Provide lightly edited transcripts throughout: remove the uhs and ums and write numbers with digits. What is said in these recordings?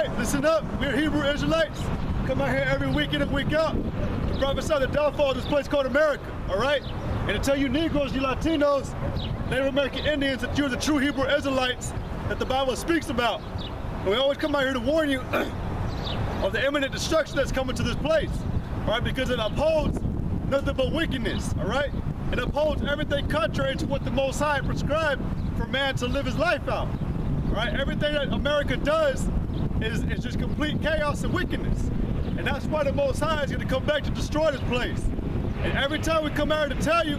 right, listen up. We're Hebrew Israelites. Come out here every week in and week out to prophesy the downfall of this place called America, all right? And to tell you Negroes, you Latinos, Native American Indians, that you're the true Hebrew Israelites that the Bible speaks about. And we always come out here to warn you of the imminent destruction that's coming to this place, all right? Because it upholds nothing but wickedness, all right? It upholds everything contrary to what the Most High prescribed for man to live his life out. Right? Everything that America does is just complete chaos and wickedness. And that's why the Most High is going to come back to destroy this place. And every time we come out here to tell you,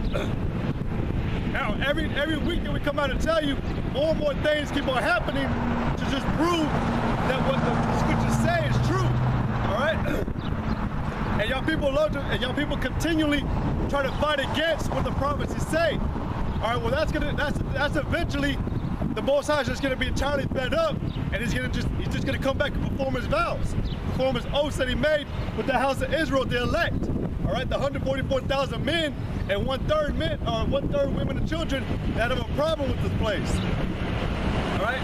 every week that we come out and tell you, more and more things keep on happening to just prove that what the scriptures say is true. All right? And y'all people y'all continually try to fight against what the prophecies say. All right, well that's eventually the Most High is just going to be entirely fed up, and he's just going to come back and perform his vows, perform his oaths that he made with the house of Israel, the elect. All right, the 144,000 men and one-third women and children that have a problem with this place. All right.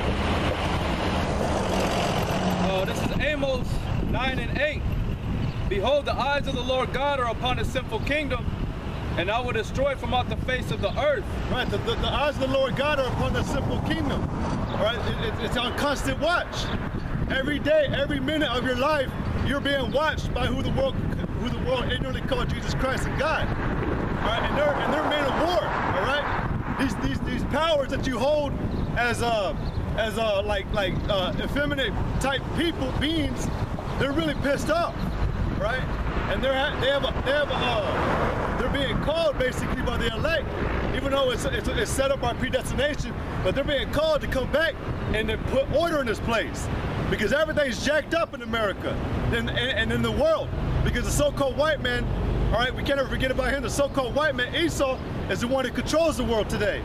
This is Amos 9 and 8. Behold, the eyes of the Lord God are upon his sinful kingdom, and I will destroy from out the face of the earth. Right, the eyes of the Lord God are upon the simple kingdom. All right, it's on constant watch. Every day, every minute of your life, you're being watched by who the world ignorantly called Jesus Christ and God. All right, and they're men of war. All right, these powers that you hold as effeminate type beings, they're really pissed off, right? And they're being called basically by the elect, even though it's set up by predestination, but they're being called to come back and to put order in this place, because everything's jacked up in America and in the world, because the so-called white man, all right, we can't ever forget about him, the so-called white man, Esau, is the one who controls the world today.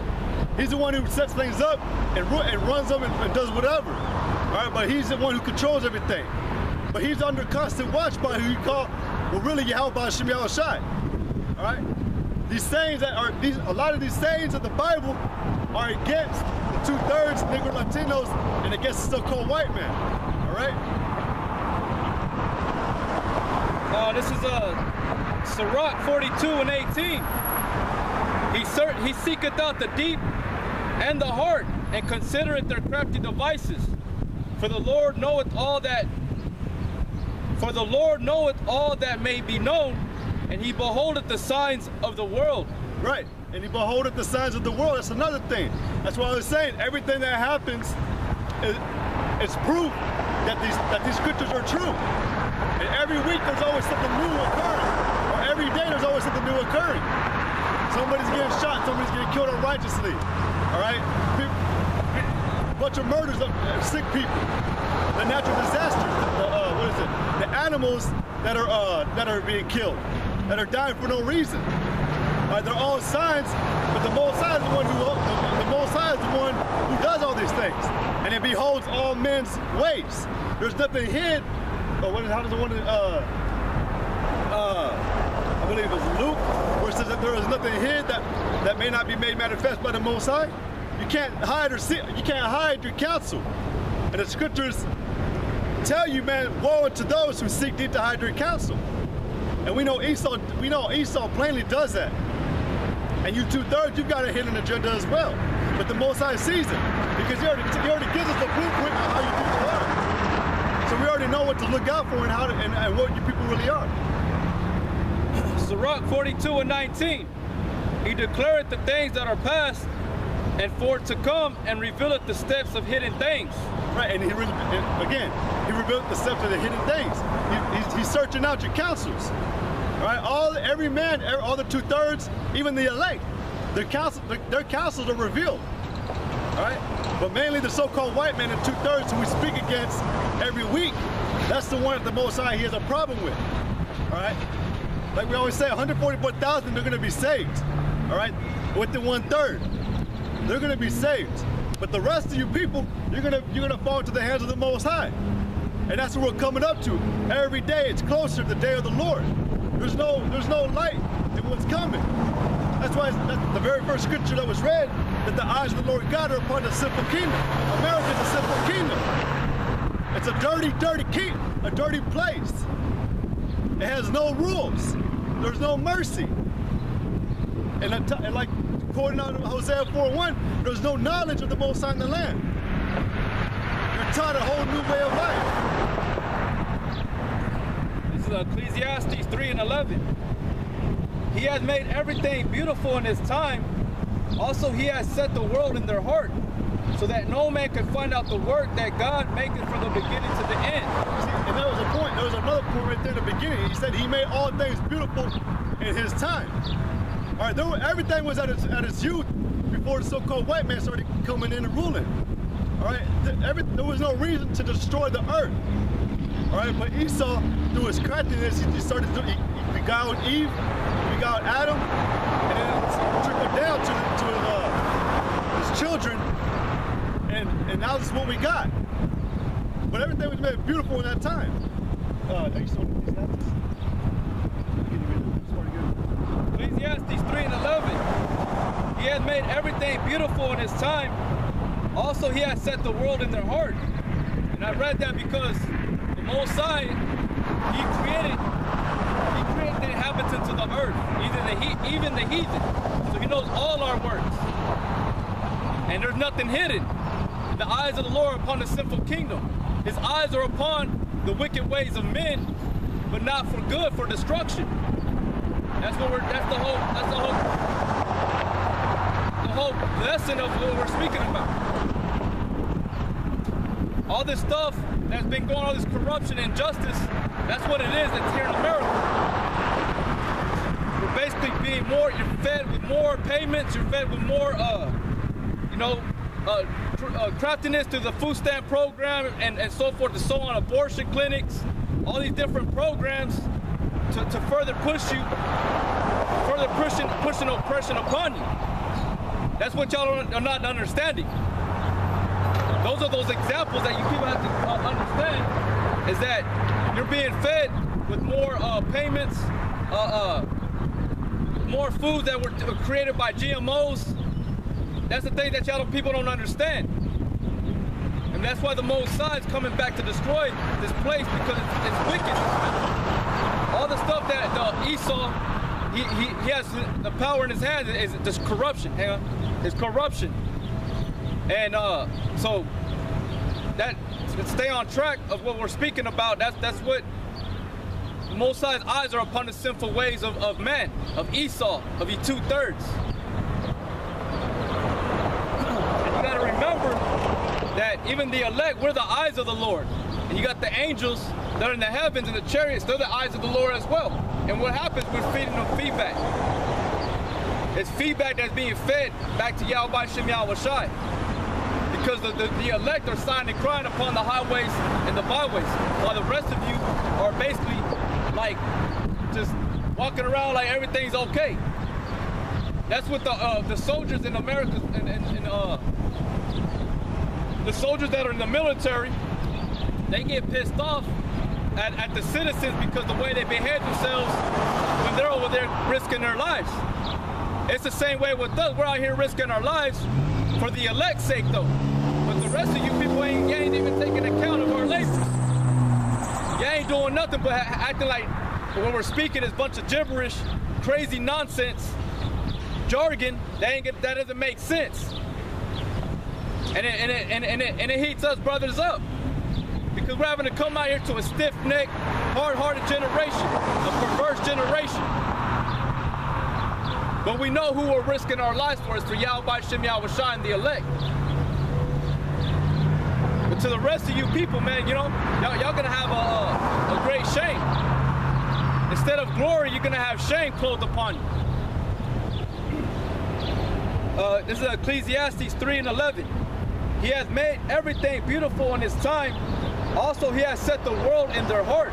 He's the one who sets things up and runs them and does whatever, all right, but he's the one who controls everything. But he's under constant watch by who you call, well, really Yahweh Hashem Yahushai. All right, a lot of these sayings of the Bible are against the 2/3 Negro Latinos and against the so-called white man. All right. This is Sirach 42 and 18. He seeketh out the deep and the heart, and considereth their crafty devices. For the Lord knoweth all that may be known, and he beholdeth the signs of the world. Right, and he beholdeth the signs of the world. That's another thing. That's why I was saying, everything that happens is proof that these scriptures are true. And every week there's always something new occurring. Or every day there's always something new occurring. Somebody's getting shot, somebody's getting killed unrighteously. All right? A bunch of murders of sick people. The natural disasters, the animals that are being killed, that are dying for no reason. They're all signs, but the Most High is the one who does all these things, and it beholds all men's ways. There's nothing hid. How does the one? I believe it was Luke, where it says that there is nothing hid that may not be made manifest by the Most High. You can't hide your counsel, and the scriptures tell you, man, woe unto those who seek deep to hide their counsel. And we know Esau plainly does that. And you 2/3, you've got a hidden agenda as well. But the Most High sees it, because he already gives us the blueprint on how you do your life. So we already know what to look out for and what you people really are. Sirach 42 and 19. He declareth the things that are past, and for to come, and revealeth the steps of hidden things. Right, and he revealed the steps of the hidden things. He's searching out your counsels. All right, every man, all the 2/3, even the elect, their counsels are revealed. All right, but mainly the so-called white man and 2/3 who we speak against every week. That's the one that the Most High he has a problem with. All right, like we always say, 144,000 they're going to be saved. All right, with the 1/3, they're going to be saved. But the rest of you people, you're gonna fall into the hands of the Most High, and that's what we're coming up to. Every day, it's closer to the day of the Lord. There's no light in what's coming. That's why that's the very first scripture that was read, that the eyes of the Lord God are upon the simple kingdom. America is a simple kingdom. It's a dirty, dirty a dirty place. It has no rules. There's no mercy. And like according to Hosea 4:1, there's no knowledge of the Most High in the land. You're taught a whole new way of life. This is Ecclesiastes 3:11. He has made everything beautiful in his time. Also, he has set the world in their heart, so that no man can find out the work that God maketh from the beginning to the end. See, and that was a point. There was another point right there in the beginning. He said he made all things beautiful in his time. All right, everything was at its youth before the so-called white man started coming in and ruling. All right, there was no reason to destroy the earth. All right, but Esau, through his craftiness, he started to beguiled Eve, beguiled Adam, and then it trickled down to his children, and now this is what we got. But everything was made beautiful in that time. Are you still these houses? Ecclesiastes 3:11. He has made everything beautiful in his time. Also, he has set the world in their heart. And I read that because the Most High, he created the inhabitants of the earth, even the heathen. So he knows all our works. And there's nothing hidden. The eyes of the Lord are upon the sinful kingdom. His eyes are upon the wicked ways of men, but not for good, for destruction. That's the whole lesson of what we're speaking about. All this stuff that's been going on, all this corruption and injustice, that's what it is that's here in America. We're basically you're fed with more payments, you're fed with more, craftiness through the food stamp program and so forth and so on, abortion clinics, all these different programs to further pushing oppression upon you. That's what y'all are not understanding. Those are those examples that you people have to understand, is that you're being fed with more payments, more foods that were created by GMOs. That's the thing that people don't understand. And that's why the Most High is coming back to destroy this place, because it's wicked. All the stuff that Esau, he has the power in his hands is just corruption. Hang on. It's corruption. And so that, to stay on track of what we're speaking about, that's what the Most High's eyes are upon the sinful ways of man, of Esau, of you 2/3. And you gotta remember that even the elect, we're the eyes of the Lord. And you got the angels that are in the heavens and the chariots, they're the eyes of the Lord as well. And what happens, we're feeding them feedback. It's feedback that's being fed back to Yahweh Shem Yahweh Shai. Because the elect are sighing and crying upon the highways and the byways, while the rest of you are basically like just walking around like everything's okay. That's what the soldiers in America and the soldiers that are in the military, they get pissed off at the citizens because the way they behave themselves when they're over there risking their lives. It's the same way with us. We're out here risking our lives for the elect's sake, though. But the rest of you people ain't even taking account of our labors. You ain't doing nothing but acting like when we're speaking is a bunch of gibberish, crazy nonsense, jargon that doesn't make sense. And it heats us brothers up. Because we're having to come out here to a stiff-necked, hard-hearted generation, a perverse generation. But we know who we're risking our lives for is for Yahweh Shem Yahweh Shai and the elect. But to the rest of you people, man, you know, y'all gonna have a great shame. Instead of glory, you're gonna have shame clothed upon you. This is Ecclesiastes 3:11. He has made everything beautiful in his time. Also, he has set the world in their heart,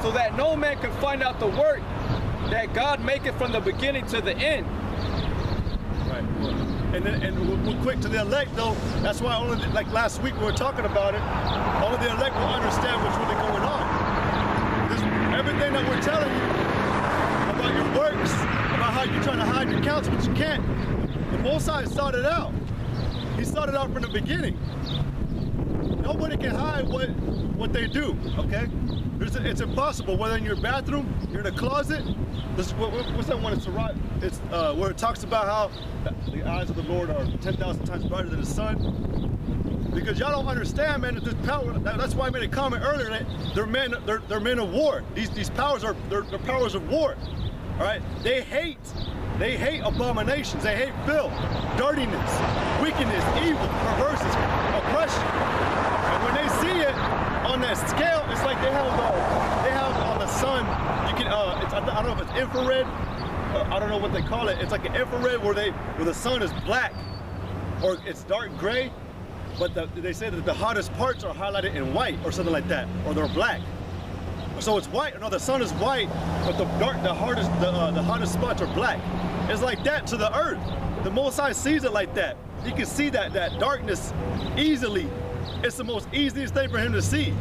so that no man can find out the work that God maketh from the beginning to the end. Right. And we're quick to the elect, though. That's why only, like last week we were talking about it, only the elect will understand what's really going on. Everything that we're telling you about your works, about how you're trying to hide your counts, but you can't. The Most High started out. He started out from the beginning. nobody can hide what they do, okay? It's impossible, whether in your bathroom, you're in a closet. What's that one? It's where it talks about how the eyes of the Lord are 10,000 times brighter than the sun. Because y'all don't understand, man, that this power, that's why I made a comment earlier, that they're men of war. These powers are, they're powers of war, all right? They hate abominations, they hate filth, dirtiness, wickedness, evil, perverseness, oppression. And when they see it on that scale, it's like they have on the sun, you can, I don't know if it's infrared, I don't know what they call it. It's like an infrared where the sun is black, or it's dark gray, but they say that the hottest parts are highlighted in white or something like that, or they're black. So it's white. No, the sun is white, but the hottest spots are black. It's like that to the earth. The Most High sees it like that. He can see that darkness easily. It's the most easiest thing for him to see.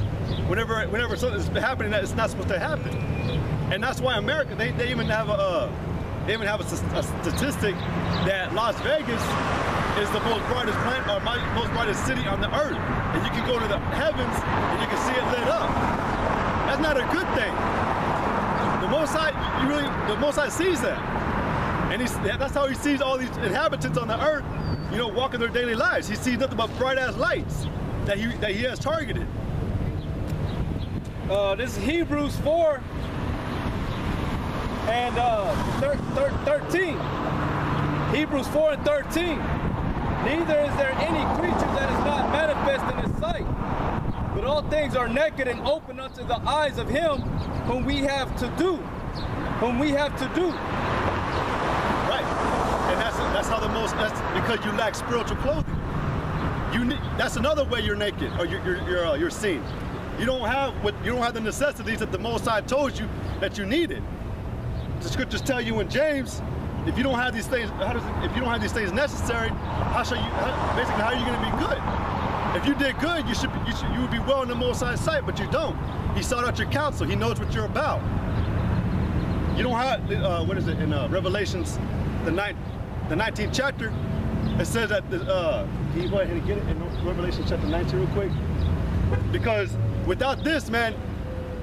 Whenever something's happening that it's not supposed to happen. And that's why America, they even have a statistic that Las Vegas is the most brightest planet, or most brightest city on the earth. And you can go to the heavens and you can see it lit up. That's not a good thing. The Most High sees that. And that's how he sees all these inhabitants on the earth, you know, walking their daily lives. He sees nothing but bright ass lights that he has targeted. This is Hebrews 4 and 13. Hebrews 4 and 13. Neither is there any creature that is not manifest in his sight, but all things are naked and open unto the eyes of him whom we have to do. Right, and that's how that's because you lack spiritual clothing. That's another way you're naked, or you're seen. You don't have the necessities that the Most High told you that you needed. The scriptures tell you in James, if you don't have these things, if you don't have these things necessary, basically how are you going to be good? If you did good, you would be well in the Most High's sight, but you don't. He sought out your counsel. He knows what you're about. You don't have, what is it, in Revelations, the 19th chapter, it says that, can you go ahead and get it in Revelation chapter 19 real quick? Because without this, man,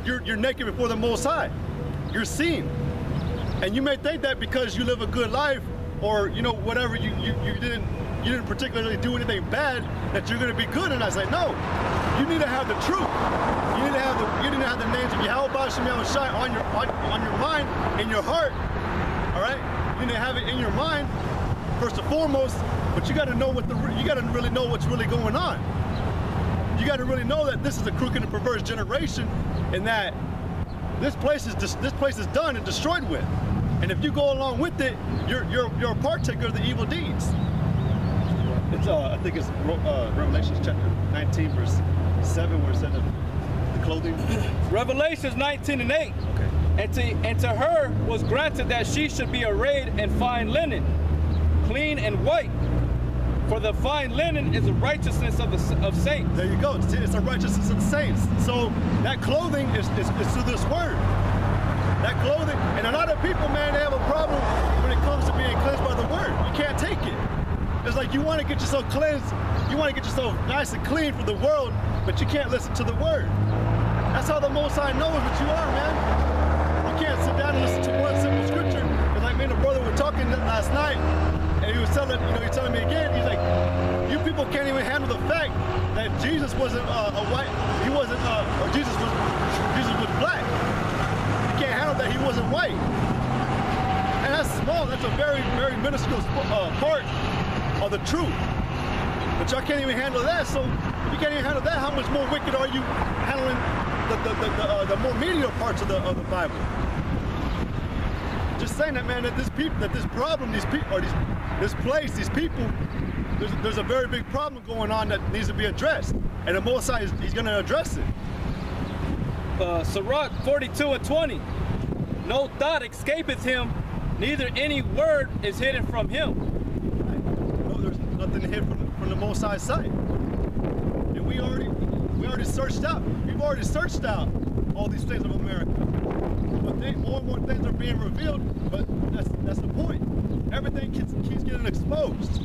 you're naked before the Most High. You're seen. And you may think that because you live a good life, or you know, whatever, you didn't particularly do anything bad, that you're gonna be good. And I say, no, you need to have the truth. You need to have the names of Yahweh Shem Shai on your mind, in your heart. All right? You need to have it in your mind, first and foremost, but you gotta know you gotta really know what's really going on. You gotta really know that this is a crooked and perverse generation, and that this place is done and destroyed with. And if you go along with it, you're a partaker of the evil deeds. It's I think it's Revelation chapter 19 verse 7 where it said the clothing. Revelations 19 and 8. Okay. And to her was granted that she should be arrayed in fine linen, clean and white. For the fine linen is the righteousness of saints. There you go. It's the righteousness of the saints. So that clothing is through this word. That clothing, and a lot of people, man, they have a problem when it comes to being cleansed by the word. You can't take it. It's like you want to get yourself cleansed, you want to get yourself nice and clean for the world, but you can't listen to the word. That's how the Most High knows what you are, man. You can't sit down and listen to one simple scripture. It's like me and the brother were talking last night, and he was telling me again, he's like, you people can't even handle the fact that Jesus wasn't Jesus was black. You can't handle that he wasn't white. And that's small, that's a very, very minuscule part of the truth. But y'all can't even handle that, so if you can't even handle that, how much more wicked are you handling the more meatier parts of the Bible? Just saying that, man, that this problem, these people, there's a very big problem going on that needs to be addressed. And the Most High, he's going to address it. Sirach 42 and 20. No thought escapeth him, neither any word is hidden from him. No, there's nothing hidden from the Most High's sight. And we already searched out. We've already searched out all these things of America. But more and more things are being revealed, but that's the point. Everything keeps getting exposed.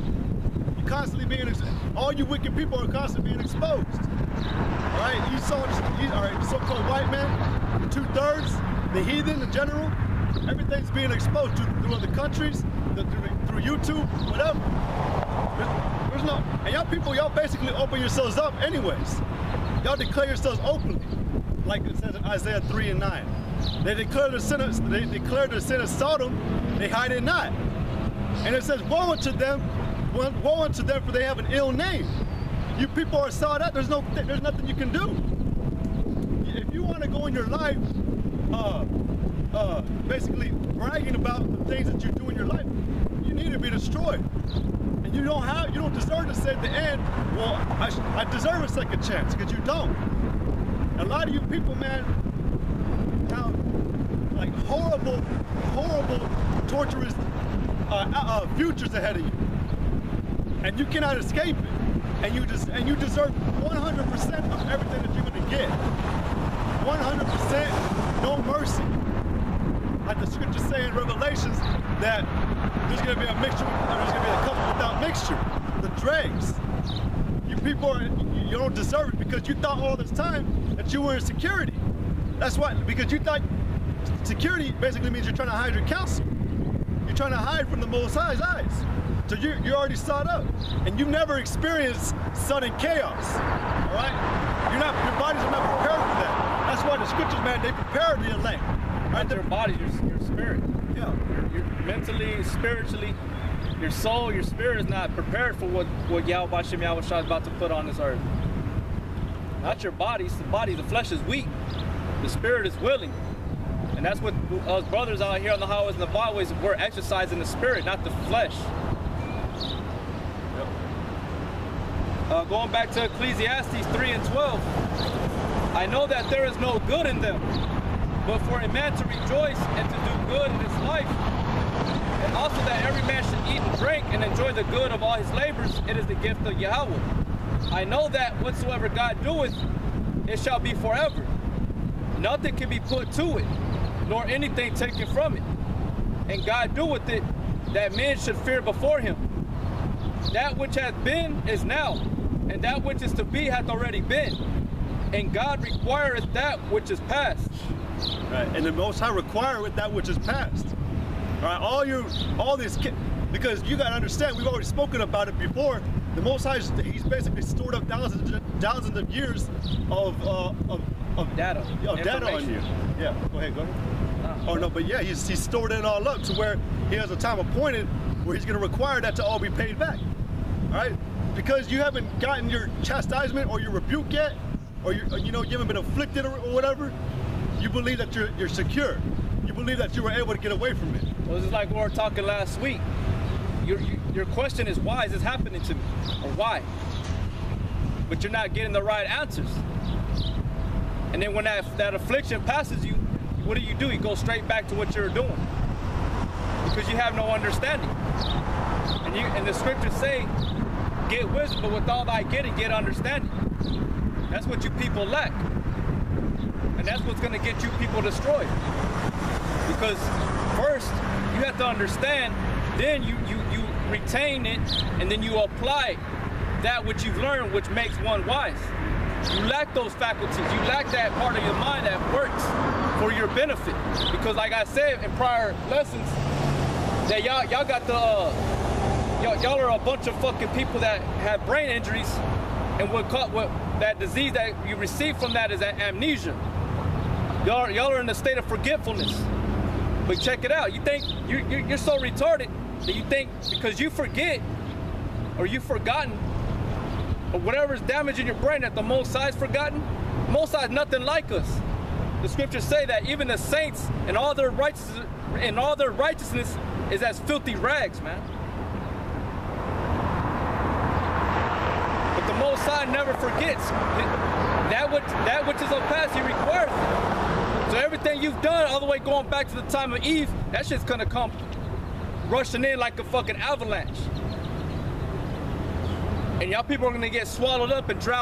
You constantly being, all you wicked people are constantly being exposed. All right, you saw, all right, the so-called white man, the 2/3, the heathen, the general, everything's being exposed through other countries, through YouTube, whatever. There's no, and y'all people, y'all basically open yourselves up anyways. Y'all declare yourselves openly, like it says in Isaiah 3:9. They declare the sin of Sodom, they hide it not. And it says, woe unto them, for they have an ill name. You people are sought out, there's nothing you can do. If you want to go in your life, basically bragging about the things that you do in your life, you need to be destroyed. And you don't deserve to say at the end, well, I deserve a second chance, because you don't. A lot of you people, man, have like horrible, torturous futures ahead of you, and you cannot escape it. And you deserve 100% of everything that you're gonna get. 100%, no mercy. Like the scriptures say in Revelations that there's gonna be a mixture, there's gonna be a cup without mixture, the dregs. You people you don't deserve it because you thought all this time that you were in security. That's why, because you thought security basically means you're trying to hide your counsel. You're trying to hide from the Most High's eyes. So you're already sought up, and you've never experienced sudden chaos. All right, your bodies are not prepared for that. That's why the scriptures, man, they prepare the elect. Right? Your body, your spirit. Yeah. You're mentally, spiritually, your soul, your spirit is not prepared for what Yahweh Shem Yahweh Shah is about to put on this earth. Not your body. It's the body. The flesh is weak. The spirit is willing. And that's what us brothers out here on the highways and the byways, we're exercising the spirit, not the flesh. Going back to Ecclesiastes 3:12, I know that there is no good in them, but for a man to rejoice and to do good in his life, and also that every man should eat and drink and enjoy the good of all his labors, it is the gift of Yahweh. I know that whatsoever God doeth, it shall be forever. Nothing can be put to it, nor anything taken from it. And God doeth it, that men should fear before him. That which hath been is now, and that which is to be hath already been. And God requireth that which is past. Right, and the Most High requireth that which is past. All right, all this, because you gotta understand, we've already spoken about it before. The Most High, he's basically stored up thousands of years of data on you. Yeah, go ahead. Oh no, but yeah, he's stored it all up to where he has a time appointed where he's going to require that to all be paid back. All right, because you haven't gotten your chastisement or your rebuke yet, or you haven't been afflicted or whatever. You believe that you're secure. You believe that you were able to get away from it. Well, this is like we were talking last week. Your question is, why is this happening to me, or why? But you're not getting the right answers. And then when that affliction passes you, what do? You go straight back to what you're doing because you have no understanding. And the scriptures say, get wisdom, but with all thy getting, get understanding. That's what you people lack. And that's what's going to get you people destroyed. Because first, you have to understand, then you retain it, and then you apply that which you've learned, which makes one wise. You lack those faculties. You lack that part of your mind that works for your benefit. Because like I said in prior lessons, that y'all got y'all are a bunch of fucking people that have brain injuries, and what that disease that you receive from that is amnesia. Y'all are in a state of forgetfulness. But check it out. You think you're so retarded that you think because you forget or you've forgotten or whatever is damaging your brain that the Most High's forgotten. The Most High is nothing like us. The scriptures say that even the saints and all their righteousness is as filthy rags, man. But the Most High never forgets. That which is of past, he requires it. So everything you've done, all the way going back to the time of Eve, that shit's gonna come rushing in like a fucking avalanche. And y'all people are gonna get swallowed up and drowned.